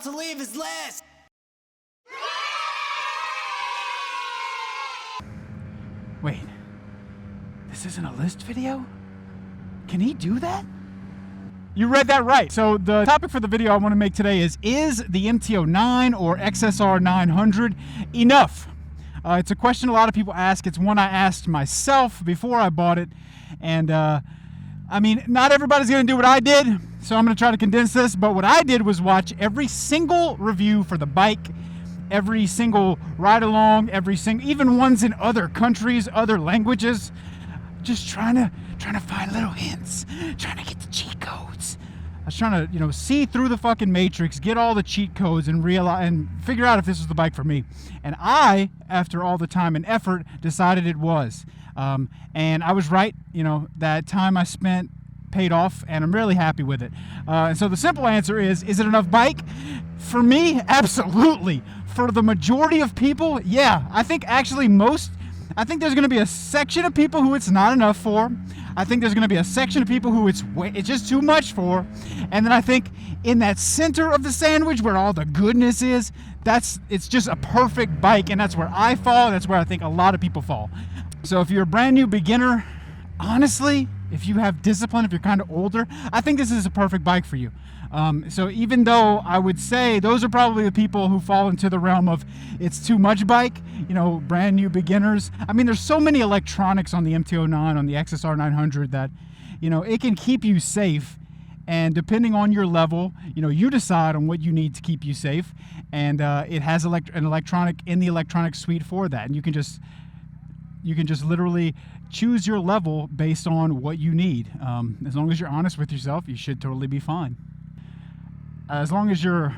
about to leave his last. Wait, this isn't a list video? Can he do that? You read that right. So the topic for the video I want to make today is the MT-09 or XSR900 enough? It's a question a lot of people ask. It's one I asked myself before I bought it. And I mean, not everybody's going to do what I did, so I'm going to try to condense this. But what I did was watch every single review for the bike, every single ride along, even ones in other countries, other languages, just trying to find little hints, trying to get the cheat codes. I was trying to, see through the fucking matrix, get all the cheat codes and realize and figure out if this was the bike for me. And I, after all the time and effort, decided it was. And I was right. That time I spent paid off, and I'm really happy with it. And so the simple answer is it enough bike? For me, absolutely. For the majority of people, yeah. I think there's going to be a section of people who it's not enough for. I think there's going to be a section of people who it's just too much for. And then I think in that center of the sandwich where all the goodness is, it's just a perfect bike, and that's where I fall. That's where I think a lot of people fall. So if you're a brand new beginner, honestly, if you have discipline, if you're kind of older, I think this is a perfect bike for you. So even though I would say those are probably the people who fall into the realm of it's too much bike, brand new beginners. I mean, there's so many electronics on the MT-09, on the XSR900 that, it can keep you safe. And depending on your level, you decide on what you need to keep you safe. And it has an electronic in the electronic suite for that. And you can just literally choose your level based on what you need. As long as you're honest with yourself, you should totally be fine. As long as you're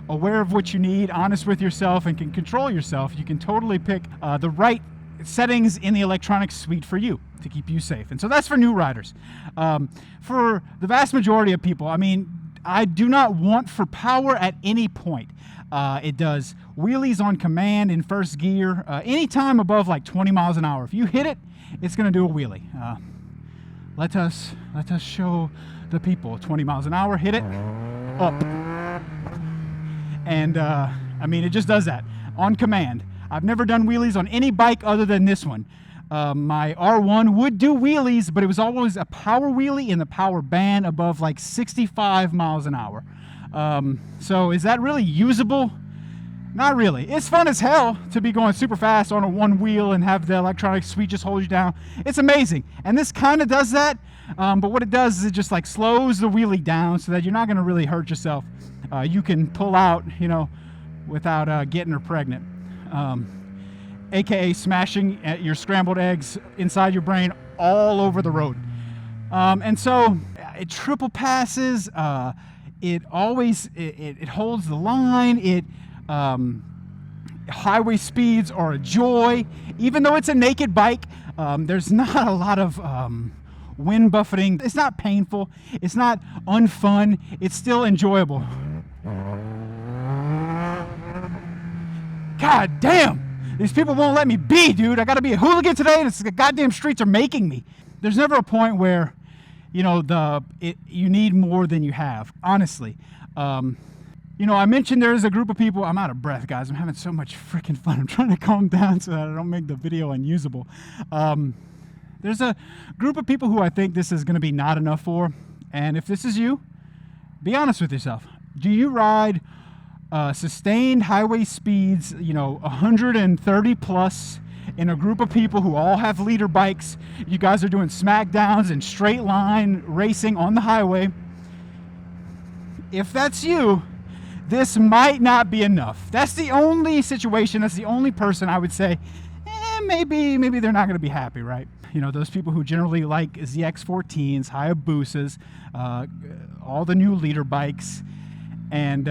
aware of what you need, honest with yourself, and can control yourself, you can totally pick the right settings in the electronic suite for you to keep you safe. And so that's for new riders. For the vast majority of people, I do not want for power at any point. It does wheelies on command in first gear, anytime above like 20 miles an hour. If you hit it, it's going to do a wheelie. Let us show the people 20 miles an hour, hit it, up. And it just does that on command. I've never done wheelies on any bike other than this one. My R1 would do wheelies, but it was always a power wheelie in the power band above like 65 miles an hour. So is that really usable? Not really. It's fun as hell to be going super fast on a one wheel and have the electronic suite just hold you down. It's amazing. And this kind of does that. But what it does is it just like slows the wheelie down so that you're not going to really hurt yourself. You can pull out, without getting her pregnant. AKA smashing your scrambled eggs inside your brain all over the road. And so it triple passes. It always it holds the line. Highway speeds are a joy. Even though it's a naked bike, there's not a lot of wind buffeting. It's not painful. It's not unfun. It's still enjoyable. God damn! These people won't let me be, dude. I gotta be a hooligan today, and the goddamn streets are making me. There's never a point where, you need more than you have, honestly. I mentioned there's a group of people. I'm out of breath, guys. I'm having so much freaking fun. I'm trying to calm down so that I don't make the video unusable. There's a group of people who I think this is going to be not enough for. And if this is you, be honest with yourself. Do you ride sustained highway speeds, 130 plus in a group of people who all have leader bikes? You guys are doing smackdowns and straight line racing on the highway. If that's you, this might not be enough. That's the only situation, that's the only person I would say, maybe they're not going to be happy, right? Those people who generally like ZX14s, Hayabusas, all the new leader bikes. And,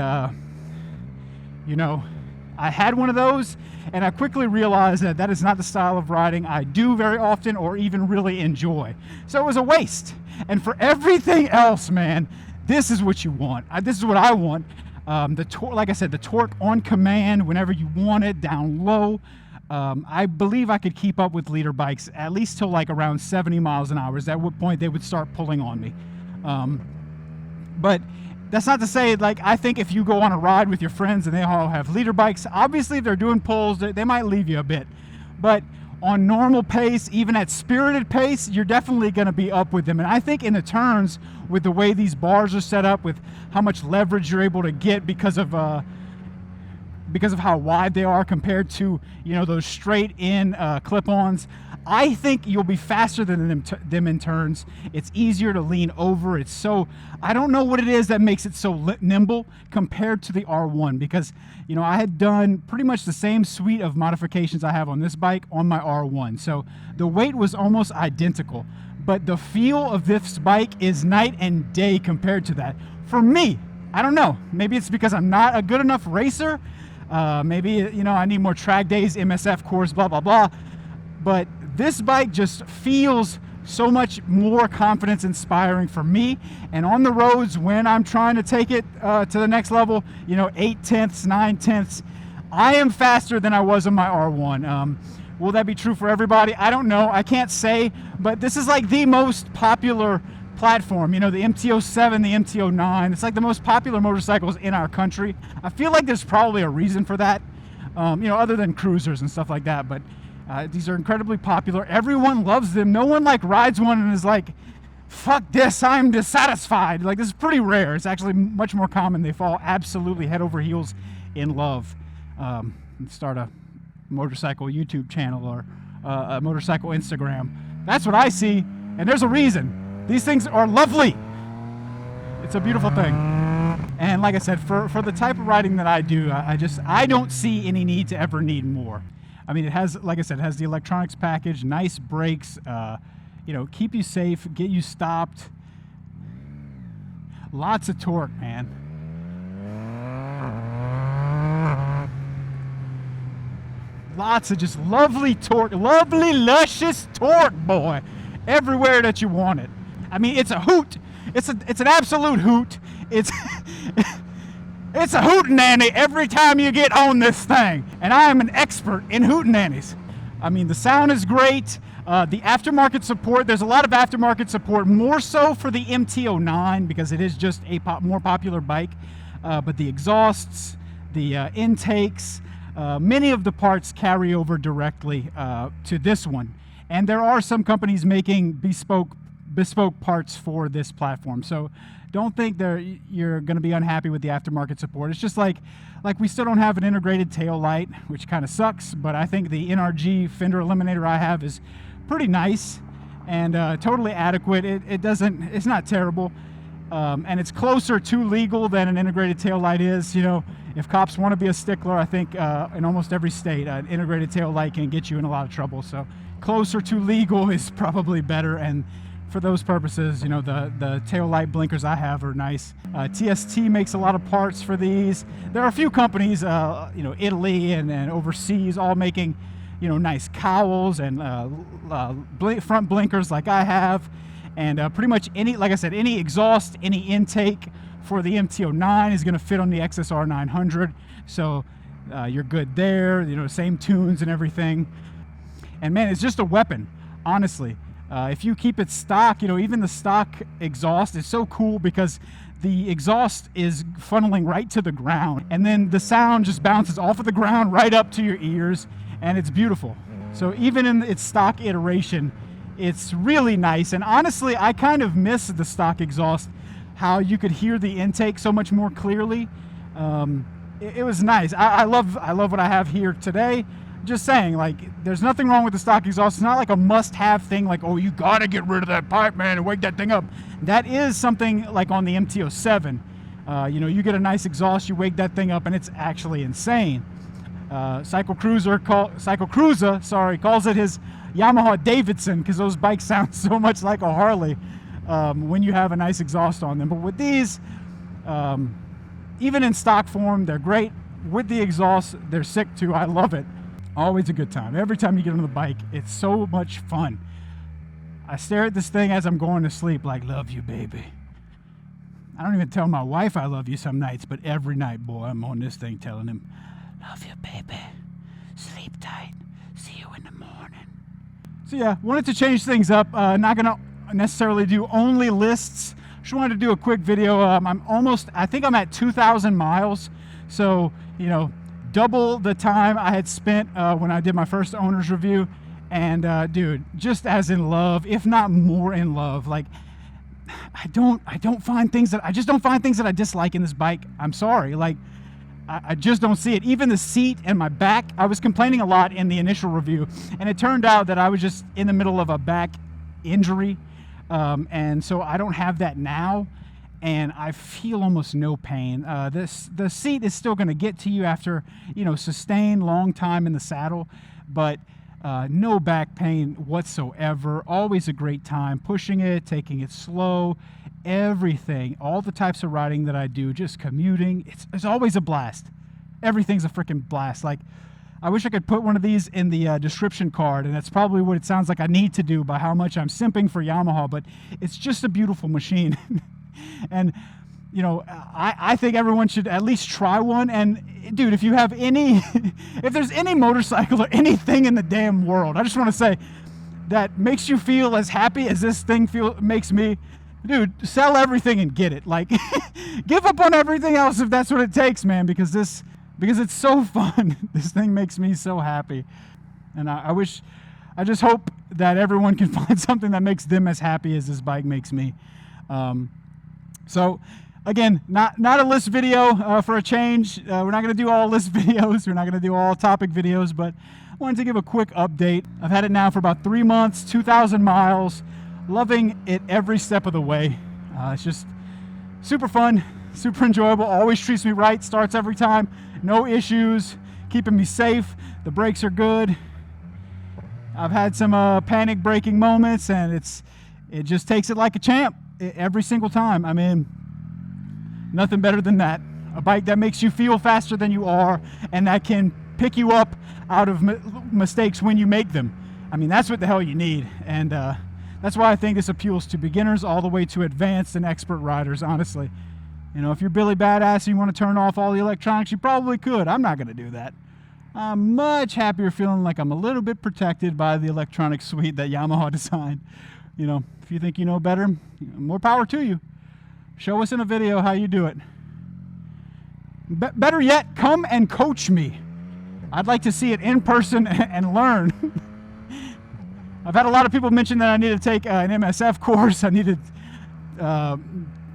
I had one of those, and I quickly realized that is not the style of riding I do very often or even really enjoy. So it was a waste. And for everything else, man, this is what you want. This is what I want. Like I said, the torque on command whenever you want it, down low. I believe I could keep up with leader bikes at least till like around 70 miles an hour. At what point they would start pulling on me. But That's not to say, like, I think if you go on a ride with your friends and they all have leader bikes, obviously if they're doing pulls, they might leave you a bit. But on normal pace, even at spirited pace, you're definitely going to be up with them. And I think in the turns, with the way these bars are set up, with how much leverage you're able to get because of how wide they are compared to, you know, those straight in clip-ons, I think you'll be faster than them in turns. It's easier to lean over. It's so, I don't know what it is that makes it so nimble compared to the R1, because, you know, I had done pretty much the same suite of modifications I have on this bike on my R1. So the weight was almost identical, but the feel of this bike is night and day compared to that. For me, I don't know. Maybe it's because I'm not a good enough racer. Maybe, you know, I need more track days, MSF course, blah, blah, blah. But this bike just feels so much more confidence inspiring for me. And on the roads, when I'm trying to take it to the next level, you know, 8/10, 9/10, I am faster than I was on my R1. Will that be true for everybody? I don't know. I can't say, but this is like the most popular platform. You know, the MT-07, the MT-09, it's like the most popular motorcycles in our country. I feel like there's probably a reason for that, you know, other than cruisers and stuff like that. But these are incredibly popular. Everyone loves them. No one like rides one and is like, fuck this, I'm dissatisfied. Like, this is pretty rare. It's actually much more common. They fall absolutely head over heels in love. Start a motorcycle YouTube channel or a motorcycle Instagram. That's what I see, and there's a reason. These things are lovely. It's a beautiful thing. And like I said, for the type of riding that I do, I don't see any need to ever need more. I mean, it has, like I said, it has the electronics package, nice brakes, you know, keep you safe, get you stopped. Lots of torque, man. Lots of just lovely torque, lovely, luscious torque, boy. Everywhere that you want it. I mean, it's a hoot. It's an absolute hoot. It's it's a hootenanny every time you get on this thing. And I am an expert in hootenannies. I mean, the sound is great. The aftermarket support, there's a lot of aftermarket support, more so for the MT-09 because it is just a more popular bike. But the exhausts, the intakes, many of the parts carry over directly to this one. And there are some companies making bespoke parts for this platform. So don't think you're going to be unhappy with the aftermarket support. It's just like we still don't have an integrated tail light, which kind of sucks, but I think the NRG fender eliminator I have is pretty nice and totally adequate. It's not terrible. And it's closer to legal than an integrated tail light is. You know, if cops want to be a stickler, I think in almost every state, an integrated tail light can get you in a lot of trouble. So closer to legal is probably better. And for those purposes, you know, the tail light blinkers I have are nice. TST makes a lot of parts for these. There are a few companies, you know, Italy and overseas, all making, you know, nice cowls and front blinkers like I have. And pretty much any, like I said, any exhaust, any intake for the MT-09 is going to fit on the XSR900. So you're good there, you know, same tunes and everything. And man, it's just a weapon, honestly. If you keep it stock, you know, even the stock exhaust is so cool because the exhaust is funneling right to the ground. And then the sound just bounces off of the ground right up to your ears. And it's beautiful. So even in its stock iteration, it's really nice. And honestly, I kind of miss the stock exhaust, how you could hear the intake so much more clearly. It was nice. I love what I have here today. Just saying, like, there's nothing wrong with the stock exhaust. It's not like a must-have thing, like, oh, you gotta get rid of that pipe, man, and wake that thing up. That is something like on the MT-07. You know, you get a nice exhaust, you wake that thing up, and it's actually insane. Cycle Cruiser calls it his Yamaha Davidson because those bikes sound so much like a Harley when you have a nice exhaust on them. But with these, even in stock form, they're great. With the exhaust, they're sick too. I love it. Always a good time. Every time you get on the bike, it's so much fun. I stare at this thing as I'm going to sleep like, love you, baby. I don't even tell my wife I love you some nights, but every night, boy, I'm on this thing telling him, love you, baby. Sleep tight. See you in the morning. So yeah, wanted to change things up. Not going to necessarily do only lists just wanted to do a quick video. I think I'm at 2,000 miles. So, you know, double the time I had spent when I did my first owner's review. And dude, just as in love, if not more in love. Like, I just don't find things that I dislike in this bike. I'm sorry. Like, I just don't see it. Even the seat and my back, I was complaining a lot in the initial review, and it turned out that I was just in the middle of a back injury, and so I don't have that now, and I feel almost no pain. The seat is still going to get to you after, you know, sustained long time in the saddle, but no back pain whatsoever. Always a great time pushing it, taking it slow, everything, all the types of riding that I do, just commuting, it's always a blast. Everything's a freaking blast. Like, I wish I could put one of these in the description card, and that's probably what it sounds like I need to do by how much I'm simping for Yamaha, but it's just a beautiful machine. And, you know, I think everyone should at least try one. And dude, if you have any, if there's any motorcycle or anything in the damn world, I just want to say, that makes you feel as happy as this thing makes me, dude, sell everything and get it. Like, give up on everything else if that's what it takes, man, because it's so fun. This thing makes me so happy. And I just hope that everyone can find something that makes them as happy as this bike makes me. So again, not a list video for a change. We're not going to do all list videos. We're not going to do all topic videos, but I wanted to give a quick update. I've had it now for about 3 months, 2,000 miles. Loving it every step of the way. It's just super fun, super enjoyable, always treats me right, starts every time, no issues, keeping me safe. The brakes are good. I've had some panic braking moments, and it just takes it like a champ every single time. I mean, nothing better than that. A bike that makes you feel faster than you are, and that can pick you up out of mistakes when you make them. I mean, that's what the hell you need. And that's why I think this appeals to beginners all the way to advanced and expert riders, honestly. You know, if you're Billy Badass and you want to turn off all the electronics, you probably could. I'm not going to do that. I'm much happier feeling like I'm a little bit protected by the electronic suite that Yamaha designed. You know, if you think you know better, more power to you. Show us in a video how you do it. Better yet, come and coach me. I'd like to see it in person and learn. I've had a lot of people mention that I need to take an MSF course. I need to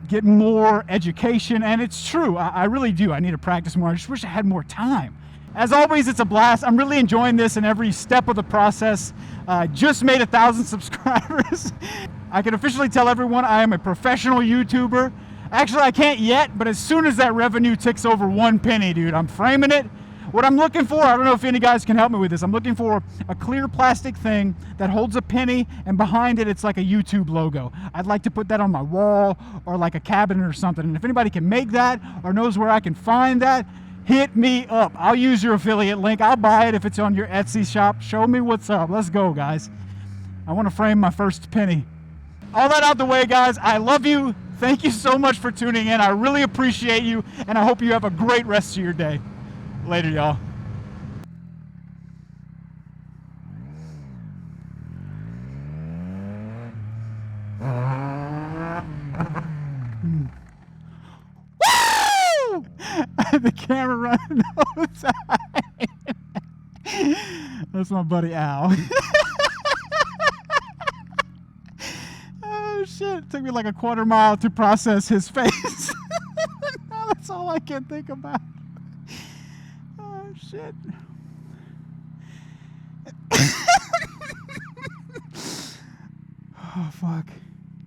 get more education, and it's true. I really do. I need to practice more. I just wish I had more time. As always, it's a blast. I'm really enjoying this in every step of the process. Just made 1,000 subscribers. I can officially tell everyone I am a professional YouTuber. Actually, I can't yet, but as soon as that revenue ticks over 1 penny, dude, I'm framing it. What I'm looking for, I don't know if any guys can help me with this. I'm looking for a clear plastic thing that holds a penny, and behind it, it's like a YouTube logo. I'd like to put that on my wall or like a cabinet or something. And if anybody can make that or knows where I can find that, hit me up. I'll use your affiliate link. I'll buy it if it's on your Etsy shop. Show me what's up. Let's go, guys. I want to frame my first penny. All that out the way, guys. I love you. Thank you so much for tuning in. I really appreciate you, and I hope you have a great rest of your day. Later, y'all. Woo! The camera running all the time. That's my buddy Al. Oh shit! It took me like a quarter mile to process his face. Now that's all I can think about. Oh shit. Oh fuck.